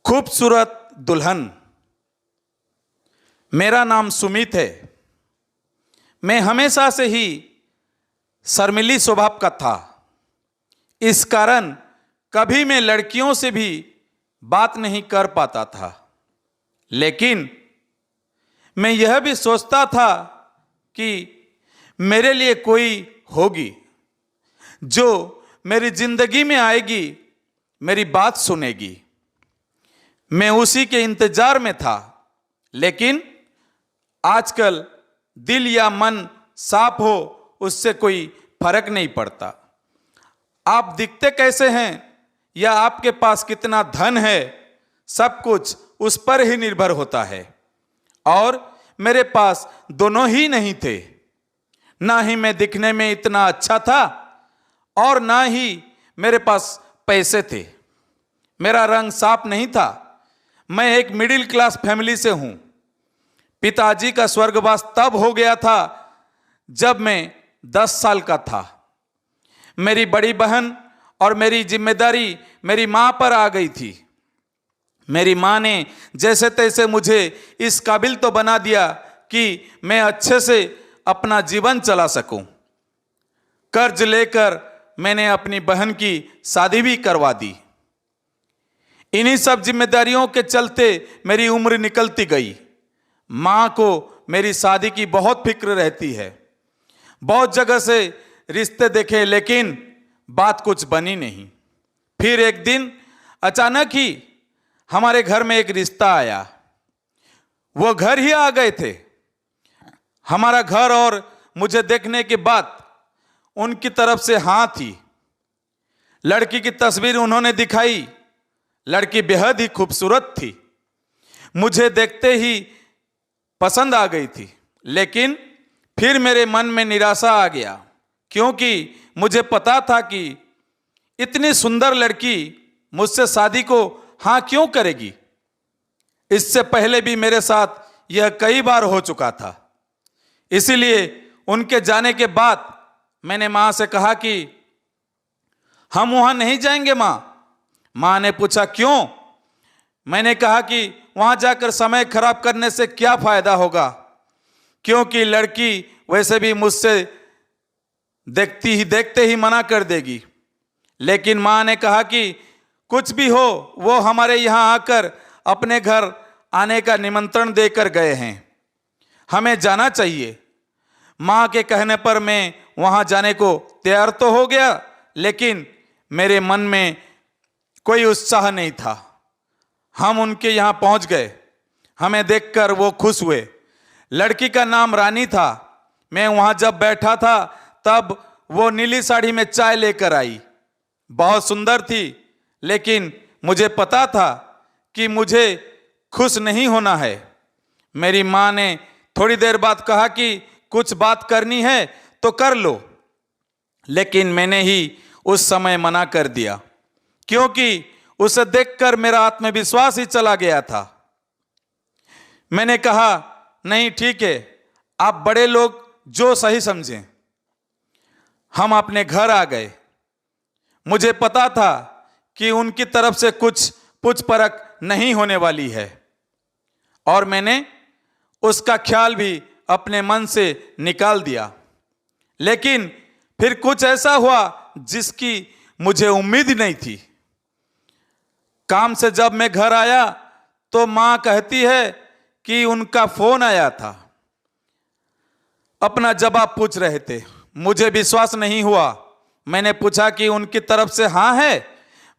खूबसूरत दुल्हन। मेरा नाम सुमित है। मैं हमेशा से ही शर्मीली स्वभाव का था। इस कारण कभी मैं लड़कियों से भी बात नहीं कर पाता था। लेकिन मैं यह भी सोचता था कि मेरे लिए कोई होगी जो मेरी जिंदगी में आएगी, मेरी बात सुनेगी। मैं उसी के इंतजार में था। लेकिन आजकल दिल या मन साफ हो उससे कोई फर्क नहीं पड़ता। आप दिखते कैसे हैं या आपके पास कितना धन है, सब कुछ उस पर ही निर्भर होता है। और मेरे पास दोनों ही नहीं थे। ना ही मैं दिखने में इतना अच्छा था और ना ही मेरे पास पैसे थे। मेरा रंग साफ नहीं था। मैं एक मिडिल क्लास फैमिली से हूं। पिताजी का स्वर्गवास तब हो गया था जब मैं 10 साल का था। मेरी बड़ी बहन और मेरी जिम्मेदारी मेरी मां पर आ गई थी। मेरी मां ने जैसे तैसे मुझे इस काबिल तो बना दिया कि मैं अच्छे से अपना जीवन चला सकूं। कर्ज लेकर मैंने अपनी बहन की शादी भी करवा दी। इन्हीं सब जिम्मेदारियों के चलते मेरी उम्र निकलती गई। मां को मेरी शादी की बहुत फिक्र रहती है। बहुत जगह से रिश्ते देखे लेकिन बात कुछ बनी नहीं। फिर एक दिन अचानक ही हमारे घर में एक रिश्ता आया। वो घर ही आ गए थे। हमारा घर और मुझे देखने के बाद उनकी तरफ से हाँ थी। लड़की की तस्वीर उन्होंने दिखाई। लड़की बेहद ही खूबसूरत थी। मुझे देखते ही पसंद आ गई थी। लेकिन फिर मेरे मन में निराशा आ गया, क्योंकि मुझे पता था कि इतनी सुंदर लड़की मुझसे शादी को हाँ क्यों करेगी। इससे पहले भी मेरे साथ यह कई बार हो चुका था। इसीलिए उनके जाने के बाद मैंने मां से कहा कि हम वहां नहीं जाएंगे मां। मां ने पूछा क्यों। मैंने कहा कि वहां जाकर समय खराब करने से क्या फायदा होगा, क्योंकि लड़की वैसे भी मुझसे देखते ही मना कर देगी। लेकिन मां ने कहा कि कुछ भी हो वो हमारे यहां आकर अपने घर आने का निमंत्रण देकर गए हैं, हमें जाना चाहिए। मां के कहने पर मैं वहां जाने को तैयार तो हो गया, लेकिन मेरे मन में कोई उत्साह नहीं था। हम उनके यहां पहुंच गए। हमें देखकर वो खुश हुए। लड़की का नाम रानी था। मैं वहां जब बैठा था तब वो नीली साड़ी में चाय लेकर आई। बहुत सुंदर थी, लेकिन मुझे पता था कि मुझे खुश नहीं होना है। मेरी मां ने थोड़ी देर बाद कहा कि कुछ बात करनी है तो कर लो, लेकिन मैंने ही उस समय मना कर दिया, क्योंकि उसे देखकर मेरा आत्मविश्वास ही चला गया था। मैंने कहा नहीं ठीक है, आप बड़े लोग जो सही समझें। हम अपने घर आ गए। मुझे पता था कि उनकी तरफ से कुछ पुछ परख नहीं होने वाली है, और मैंने उसका ख्याल भी अपने मन से निकाल दिया। लेकिन फिर कुछ ऐसा हुआ जिसकी मुझे उम्मीद नहीं थी। काम से जब मैं घर आया तो मां कहती है कि उनका फोन आया था। अपना जवाब पूछ रहे थे। मुझे विश्वास नहीं हुआ। मैंने पूछा कि उनकी तरफ से हाँ है।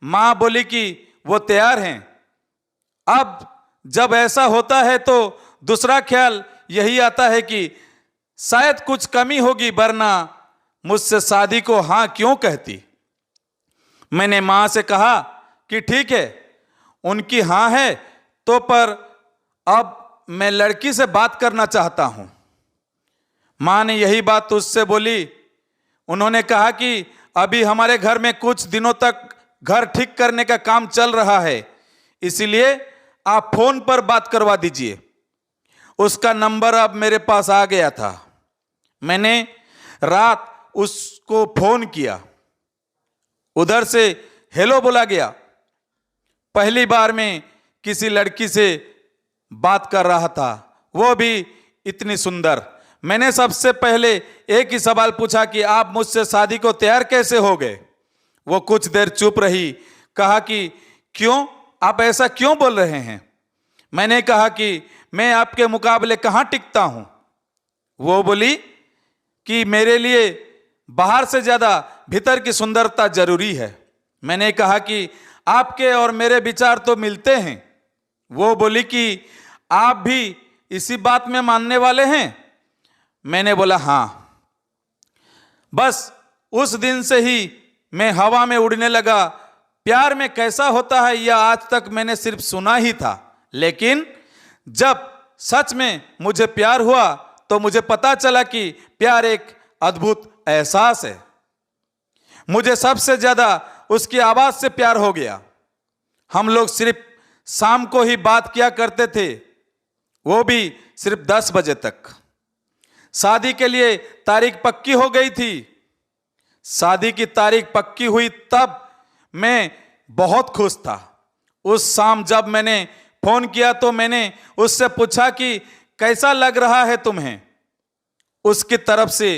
मां बोली कि वो तैयार हैं। अब जब ऐसा होता है तो दूसरा ख्याल यही आता है कि शायद कुछ कमी होगी, वरना मुझसे शादी को हाँ क्यों कहती। मैंने मां से कहा कि ठीक है, उनकी हाँ है तो, पर अब मैं लड़की से बात करना चाहता हूं। मां ने यही बात उससे बोली। उन्होंने कहा कि अभी हमारे घर में कुछ दिनों तक घर ठीक करने का काम चल रहा है, इसलिए आप फोन पर बात करवा दीजिए। उसका नंबर अब मेरे पास आ गया था। मैंने रात उसको फोन किया। उधर से हेलो बोला गया। पहली बार में किसी लड़की से बात कर रहा था, वो भी इतनी सुंदर। मैंने सबसे पहले एक ही सवाल पूछा कि आप मुझसे शादी को तैयार कैसे हो गए। वो कुछ देर चुप रही, कहा कि क्यों, आप ऐसा क्यों बोल रहे हैं। मैंने कहा कि मैं आपके मुकाबले कहाँ टिकता हूं। वो बोली कि मेरे लिए बाहर से ज्यादा भीतर की सुंदरता जरूरी है। मैंने कहा कि आपके और मेरे विचार तो मिलते हैं। वो बोली कि आप भी इसी बात में मानने वाले हैं। मैंने बोला हाँ। बस उस दिन से ही मैं हवा में उड़ने लगा। प्यार में कैसा होता है यह आज तक मैंने सिर्फ सुना ही था, लेकिन जब सच में मुझे प्यार हुआ तो मुझे पता चला कि प्यार एक अद्भुत एहसास है। मुझे सबसे ज्यादा उसकी आवाज से प्यार हो गया। हम लोग सिर्फ शाम को ही बात किया करते थे, वो भी सिर्फ 10 बजे तक। शादी के लिए तारीख पक्की हो गई थी। शादी की तारीख पक्की हुई तब मैं बहुत खुश था। उस शाम जब मैंने फोन किया तो मैंने उससे पूछा कि कैसा लग रहा है तुम्हें। उसकी तरफ से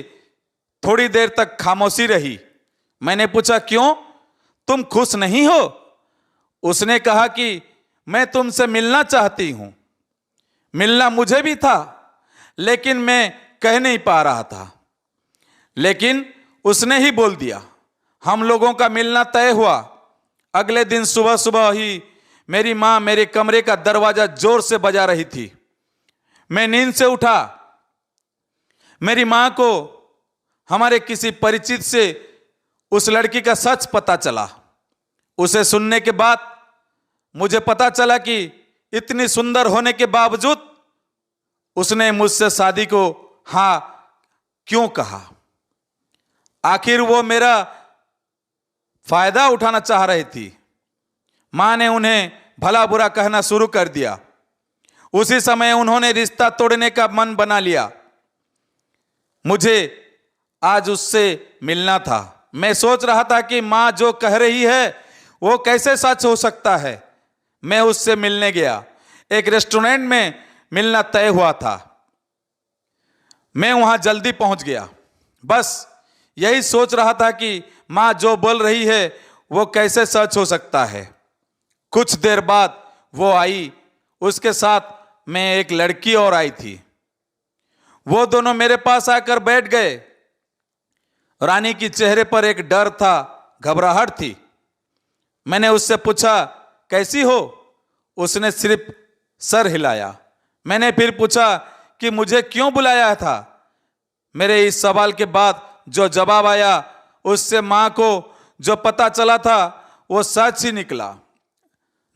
थोड़ी देर तक खामोशी रही। मैंने पूछा क्यों, तुम खुश नहीं हो। उसने कहा कि मैं तुमसे मिलना चाहती हूं। मिलना मुझे भी था, लेकिन मैं कह नहीं पा रहा था। लेकिन उसने ही बोल दिया। हम लोगों का मिलना तय हुआ। अगले दिन सुबह सुबह ही मेरी मां मेरे कमरे का दरवाजा जोर से बजा रही थी। मैं नींद से उठा। मेरी मां को हमारे किसी परिचित से उस लड़की का सच पता चला। उसे सुनने के बाद मुझे पता चला कि इतनी सुंदर होने के बावजूद उसने मुझसे शादी को हां क्यों कहा। आखिर वो मेरा फायदा उठाना चाह रही थी। मां ने उन्हें भला बुरा कहना शुरू कर दिया। उसी समय उन्होंने रिश्ता तोड़ने का मन बना लिया। मुझे आज उससे मिलना था। मैं सोच रहा था कि मां जो कह रही है वो कैसे सच हो सकता है। मैं उससे मिलने गया। एक रेस्टोरेंट में मिलना तय हुआ था। मैं वहां जल्दी पहुंच गया। बस यही सोच रहा था कि मां जो बोल रही है वो कैसे सच हो सकता है। कुछ देर बाद वो आई। उसके साथ में एक लड़की और आई थी। वो दोनों मेरे पास आकर बैठ गए। रानी की चेहरे पर एक डर था, घबराहट थी। मैंने उससे पूछा कैसी हो। उसने सिर्फ सर हिलाया। मैंने फिर पूछा कि मुझे क्यों बुलाया था। मेरे इस सवाल के बाद जो जवाब आया उससे मां को जो पता चला था वो सच ही निकला।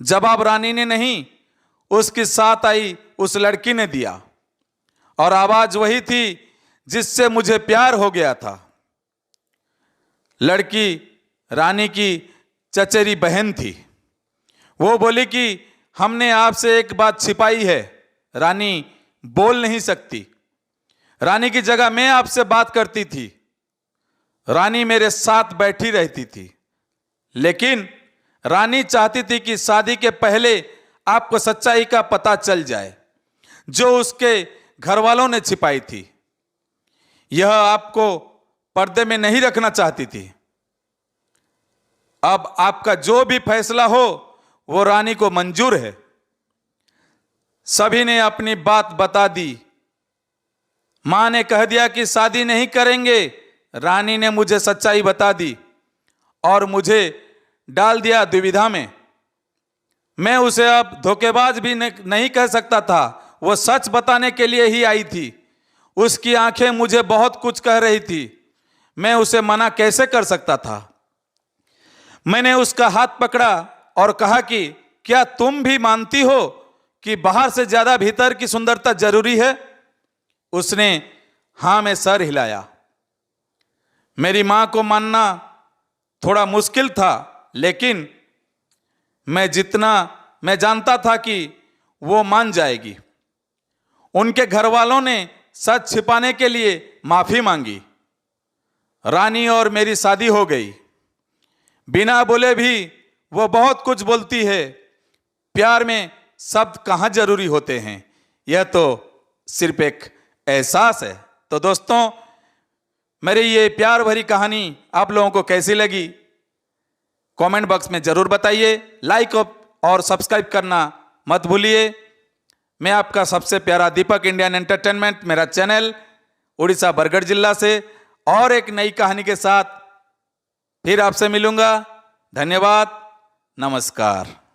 जवाब रानी ने नहीं, उसके साथ आई उस लड़की ने दिया। और आवाज वही थी जिससे मुझे प्यार हो गया था। लड़की रानी की चचेरी बहन थी। वो बोली कि हमने आपसे एक बात छिपाई है। रानी बोल नहीं सकती। रानी की जगह मैं आपसे बात करती थी। रानी मेरे साथ बैठी रहती थी, लेकिन रानी चाहती थी कि शादी के पहले आपको सच्चाई का पता चल जाए जो उसके घर वालों ने छिपाई थी। यह आपको पर्दे में नहीं रखना चाहती थी। अब आपका जो भी फैसला हो वो रानी को मंजूर है। सभी ने अपनी बात बता दी। मां ने कह दिया कि शादी नहीं करेंगे। रानी ने मुझे सच्चाई बता दी और मुझे डाल दिया दुविधा में। मैं उसे अब धोखेबाज भी नहीं कह सकता था। वो सच बताने के लिए ही आई थी। उसकी आंखें मुझे बहुत कुछ कह रही थी। मैं उसे मना कैसे कर सकता था। मैंने उसका हाथ पकड़ा और कहा कि क्या तुम भी मानती हो कि बाहर से ज्यादा भीतर की सुंदरता जरूरी है। उसने हां में सर हिलाया। मेरी मां को मानना थोड़ा मुश्किल था, लेकिन मैं जानता था कि वो मान जाएगी। उनके घर वालों ने सच छिपाने के लिए माफी मांगी। रानी और मेरी शादी हो गई। बिना बोले भी वो बहुत कुछ बोलती है। प्यार में शब्द कहाँ जरूरी होते हैं, यह तो सिर्फ एक एहसास है। तो दोस्तों, मेरी ये प्यार भरी कहानी आप लोगों को कैसी लगी, कमेंट बॉक्स में जरूर बताइए। लाइक और सब्सक्राइब करना मत भूलिए। मैं आपका सबसे प्यारा दीपक इंडियन एंटरटेनमेंट, मेरा चैनल, उड़ीसा बरगढ़ जिला से और एक नई कहानी के साथ फिर आपसे मिलूंगा। धन्यवाद, नमस्कार।